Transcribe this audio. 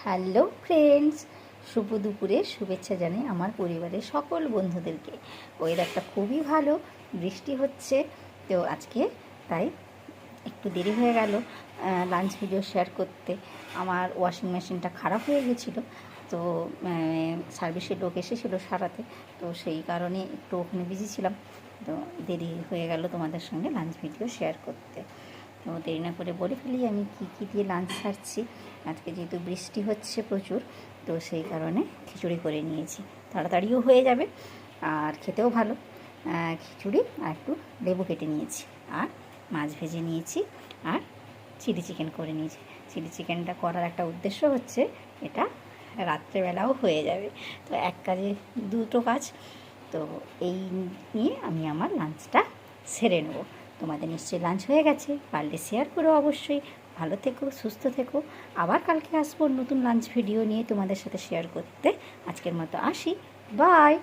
Hello friends, শুভ দুপুরে শুভেচ্ছা জানাই আমার পরিবারের সকল বন্ধুদেরকে। ওয়েদারটা খুবই ভালো, বৃষ্টি হচ্ছে। তো আজকে তাই একটু দেরি হয়ে গেল লাঞ্চ ভিডিও শেয়ার করতে। আমার ওয়াশিং মেশিনটা খারাপ হয়ে গেছিলো, তো সার্ভিসের লোক এসেছিলো সারাতে, তো সেই কারণে একটু ওখানে বিজি ছিলাম। তো দেরি হয়ে গেল তোমাদের সঙ্গে লাঞ্চ ভিডিও শেয়ার করতে। তো দেরি না করে বলে ফেলি আমি কী দিয়ে লাঞ্চ সারছি। আজকে যেহেতু বৃষ্টি হচ্ছে প্রচুর, তো সেই কারণে খিচুড়ি করে নিয়েছি, তাড়াতাড়িও হয়ে যাবে আর খেতেও ভালো। খিচুড়ি আর একটু লেবু কেটে নিয়েছি, আর মাছ ভেজে নিয়েছি, আর চিলি চিকেন করে নিয়েছি। চিলি চিকেনটা করার একটা উদ্দেশ্য হচ্ছে এটা রাত্রেবেলাও হয়ে যাবে, তো এক কাজে দুটো কাজ। তো এই নিয়ে আমি আমার লাঞ্চটা সেরে নেব। তোমাদের নিশ্চয়ই লাঞ্চ হয়ে গেছে, পারলে শেয়ার করো অবশ্যই। ভালো থেকো, সুস্থ থেকো। আবার কালকে আসবো নতুন লাঞ্চ ভিডিও নিয়ে তোমাদের সাথে শেয়ার করতে। আজকের মতো আসি, বাই।